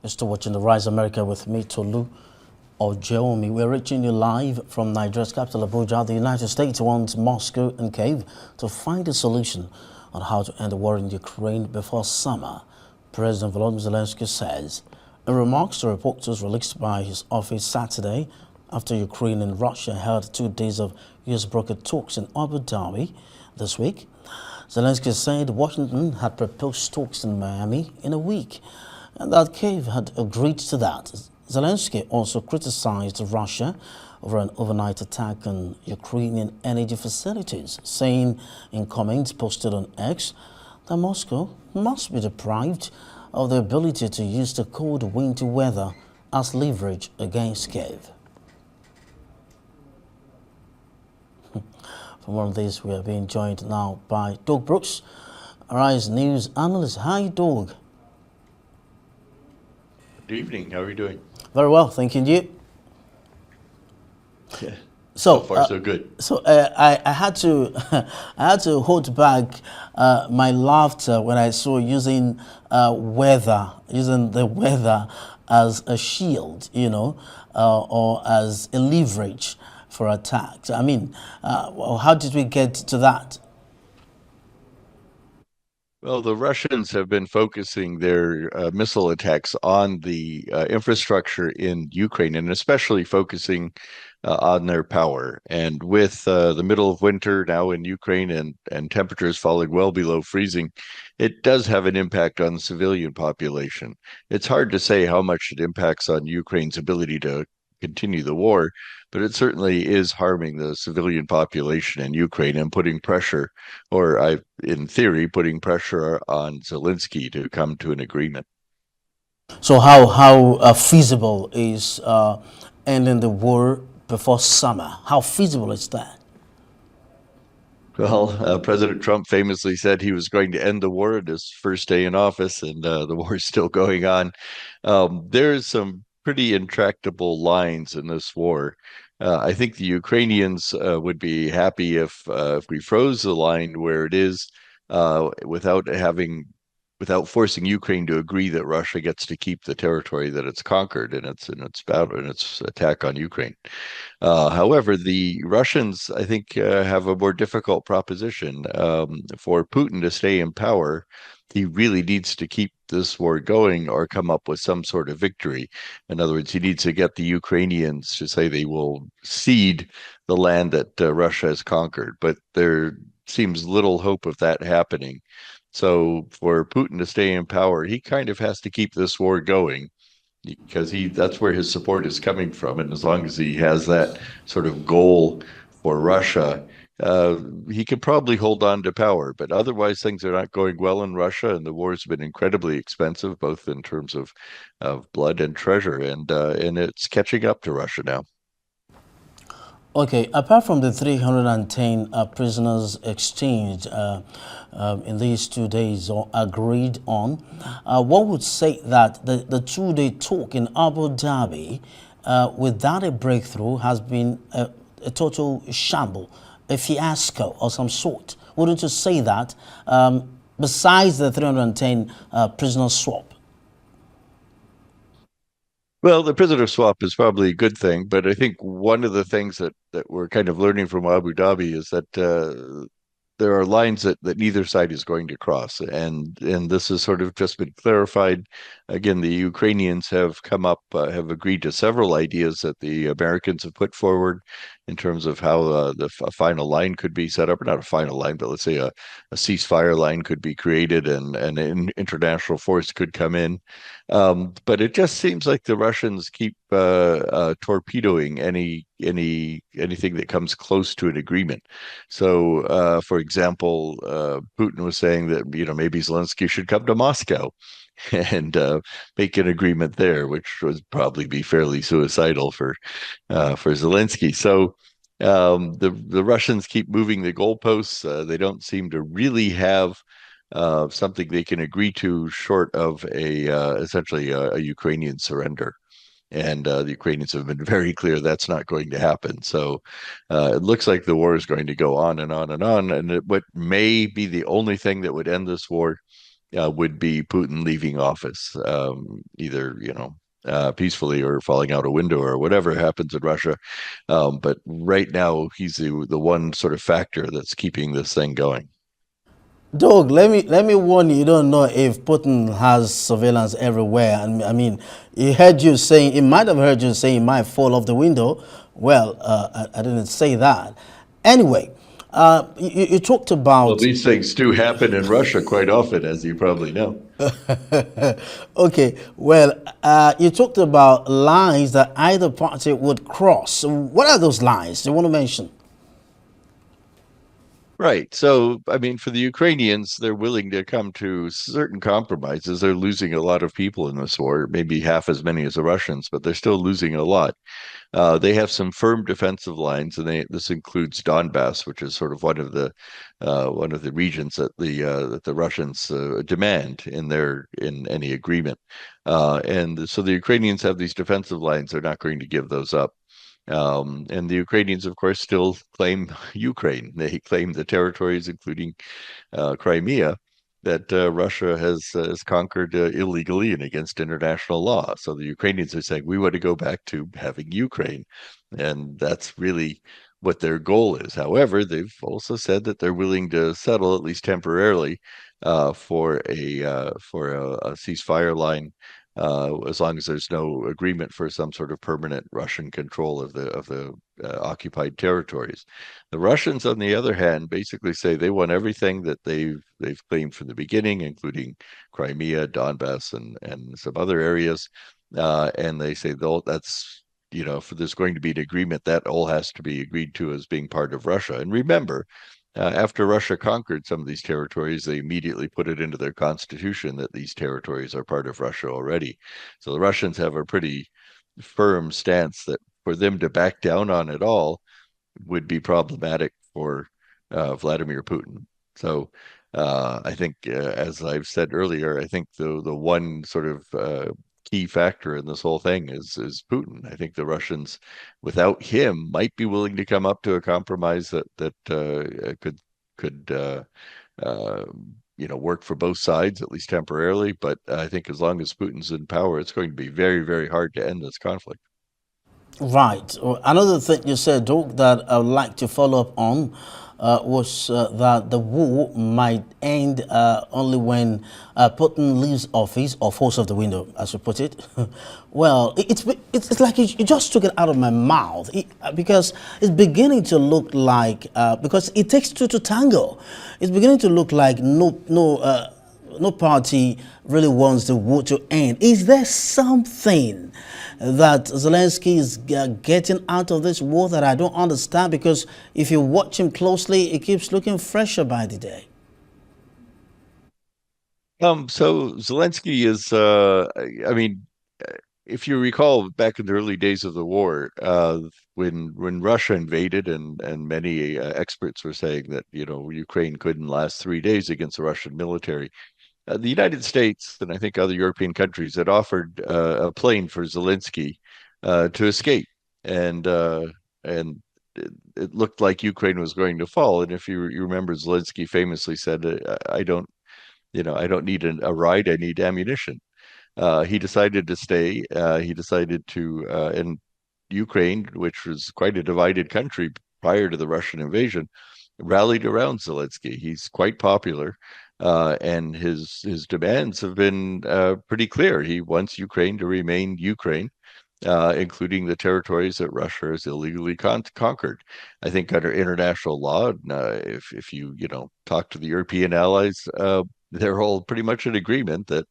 You're still watching The Rise America with me, Tolu Ojeomi. We're reaching you live from Nigeria's capital, Abuja. The United States wants Moscow and Kyiv to find a solution on how to end the war in Ukraine before summer, President Volodymyr Zelensky says. In remarks to reporters released by his office Saturday, after Ukraine and Russia held 2 days of US-brokered talks in Abu Dhabi this week, Zelensky said Washington had proposed talks in Miami in a week, and that Kyiv had agreed to that. Zelensky also criticized Russia over an overnight attack on Ukrainian energy facilities, saying in comments posted on X that Moscow must be deprived of the ability to use the cold winter weather as leverage against Kyiv. For more of this, we are being joined now by Doug Brooks, Arise News analyst. Hi, Doug. Good evening. How are you doing? Very well, thank you. Yeah. So far, so good. I had to I had to hold back my laughter when I saw using the weather as a shield, or as a leverage for attacks. I mean, how did we get to that? Well, the Russians have been focusing their missile attacks on the infrastructure in Ukraine, and especially focusing on their power. And with the middle of winter now in Ukraine and temperatures falling well below freezing, it does have an impact on the civilian population. It's hard to say how much it impacts on Ukraine's ability to continue the war, but it certainly is harming the civilian population in Ukraine and putting pressure, in theory, putting pressure on Zelensky to come to an agreement. So how feasible is ending the war before summer? How feasible is that? Well, President Trump famously said he was going to end the war at his first day in office, and the war is still going on. There's some pretty intractable lines in this war. I think the Ukrainians would be happy if we froze the line where it is, without forcing Ukraine to agree that Russia gets to keep the territory that it's conquered in its battle, in its attack on Ukraine. However, the Russians, I think, have a more difficult proposition. For Putin to stay in power, he really needs to keep this war going or come up with some sort of victory. In other words, he needs to get the Ukrainians to say they will cede the land that Russia has conquered. But there seems little hope of that happening. So for Putin to stay in power, he kind of has to keep this war going because that's where his support is coming from. And as long as he has that sort of goal for Russia, he could probably hold on to power. But otherwise, things are not going well in Russia, and the war has been incredibly expensive, both in terms of blood and treasure, and it's catching up to Russia now. Okay, apart from the 310 prisoners exchanged in these 2 days or agreed on, one would say that the 2-day talk in Abu Dhabi, without a breakthrough, has been a total shamble, a fiasco of some sort. Wouldn't you say that, besides the 310 prisoner swap? Well, the prisoner swap is probably a good thing, but I think one of the things that we're kind of learning from Abu Dhabi is that there are lines that neither side is going to cross, and this has sort of just been clarified. Again, the Ukrainians have have agreed to several ideas that the Americans have put forward in terms of how a final line could be set up, or not a final line, but let's say a ceasefire line could be created, and an international force could come in. But it just seems like the Russians keep torpedoing anything that comes close to an agreement. So, for example, Putin was saying that maybe Zelensky should come to Moscow and make an agreement there, which would probably be fairly suicidal for Zelensky. So the Russians keep moving the goalposts. They don't seem to really have something they can agree to short of essentially a Ukrainian surrender. And the Ukrainians have been very clear that's not going to happen. So it looks like the war is going to go on and on and on. And what may be the only thing that would end this war would be Putin leaving office, either peacefully or falling out a window or whatever happens in Russia. But right now, he's the one sort of factor that's keeping this thing going. Doug, let me warn you. You don't know if Putin has surveillance everywhere. And I mean, he heard you saying, he might have heard you saying he might fall off the window. Well, I didn't say that. Anyway, you talked Well, about. these things do happen in Russia quite often, as you probably know. Okay, well, you talked about lines that either party would cross. What are those lines? Do you want to mention? Right. So, I mean, for the Ukrainians, they're willing to come to certain compromises. They're losing a lot of people in this war, maybe half as many as the Russians, but they're still losing a lot. They have some firm defensive lines, and this includes Donbass, which is sort of one of the regions that the Russians demand in any agreement. And so the Ukrainians have these defensive lines. They're not going to give those up. And the Ukrainians, of course, still claim Ukraine. They claim the territories, including Crimea, that Russia has conquered illegally and against international law. So the Ukrainians are saying we want to go back to having Ukraine, and that's really what their goal is. However, they've also said that they're willing to settle at least temporarily for a ceasefire line. As long as there's no agreement for some sort of permanent Russian control of the occupied territories. The Russians, on the other hand, basically say they want everything that they've claimed from the beginning, including Crimea, Donbass, and some other areas. And they say though that's if there's going to be an agreement, that all has to be agreed to as being part of Russia. And remember, after Russia conquered some of these territories, they immediately put it into their constitution that these territories are part of Russia already. So the Russians have a pretty firm stance that for them to back down on it all would be problematic for Vladimir Putin. So I think, as I've said earlier, I think the one sort of key factor in this whole thing is Putin. I think the Russians, without him, might be willing to come up to a compromise that could uh, work for both sides at least temporarily. But I think as long as Putin's in power, it's going to be very, very hard to end this conflict. Right. Another thing you said, Doug, that I would like to follow up on was that the war might end only when Putin leaves office or falls off the window, as you put it. Well, it's like you just took it out of my mouth because it's beginning to look like, because it takes two to tango, it's beginning to look like no party really wants the war to end. Is there something that Zelensky is getting out of this war that I don't understand? Because if you watch him closely, it keeps looking fresher by the day. So Zelensky is, I mean, if you recall back in the early days of the war, when Russia invaded, and many experts were saying that Ukraine couldn't last 3 days against the Russian military. The United States and I think other European countries had offered a plane for Zelensky to escape, and it looked like Ukraine was going to fall. And if you remember, Zelensky famously said, "I don't, I don't need a ride. I need ammunition." He decided to stay. He decided to, and Ukraine, which was quite a divided country prior to the Russian invasion, rallied around Zelensky. He's quite popular, and his demands have been pretty clear. He wants Ukraine to remain Ukraine, including the territories that Russia has illegally conquered. I think under international law, if you talk to the European allies, they're all pretty much in agreement that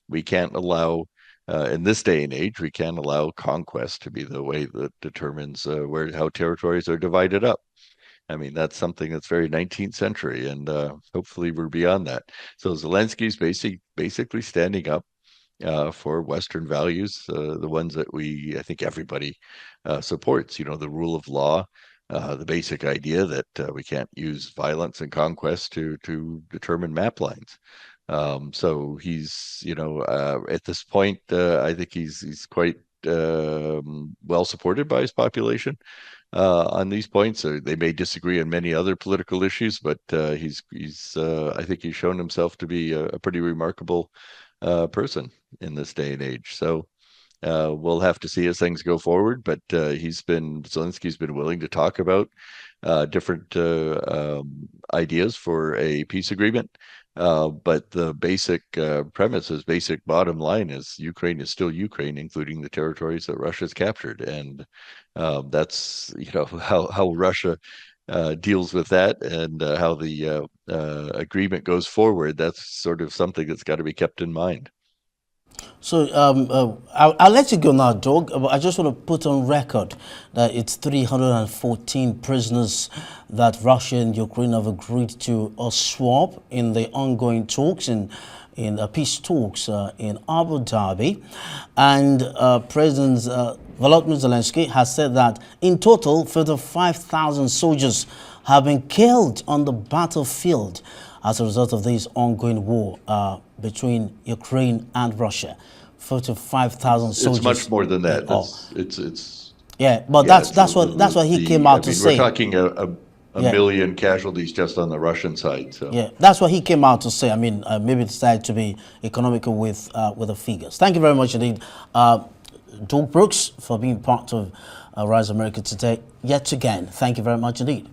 we can't allow. In this day and age, we can't allow conquest to be the way that determines how territories are divided up. I mean, that's something that's very 19th century, and hopefully we're beyond that. So Zelensky's basically standing up for Western values, the ones that I think everybody supports. The rule of law, the basic idea that we can't use violence and conquest to determine map lines. So he's, at this point, I think he's quite well supported by his population. on these points. They may disagree on many other political issues, but he's I think he's shown himself to be a pretty remarkable person in this day and age. So we'll have to see as things go forward, but Zelensky's been willing to talk about different ideas for a peace agreement. But the basic basic bottom line is Ukraine is still Ukraine, including the territories that Russia's captured, and that's how Russia deals with that, and how the agreement goes forward. That's sort of something that's got to be kept in mind. So I'll let you go now, Doug. But I just want to put on record that it's 314 prisoners that Russia and Ukraine have agreed to swap in the ongoing talks in peace talks in Abu Dhabi, and President Volodymyr Zelensky has said that in total 35,000 soldiers have been killed on the battlefield as a result of this ongoing war between Ukraine and Russia. 45,000 soldiers. It's much more than that. It's yeah, but yeah, that's what he came out to say. We're talking a million casualties just on the Russian side. So yeah, that's what he came out to say. I mean, maybe decided to be economical with the figures. Thank you very much indeed, Doug Brooks, for being part of Rise America today yet again. Thank you very much indeed.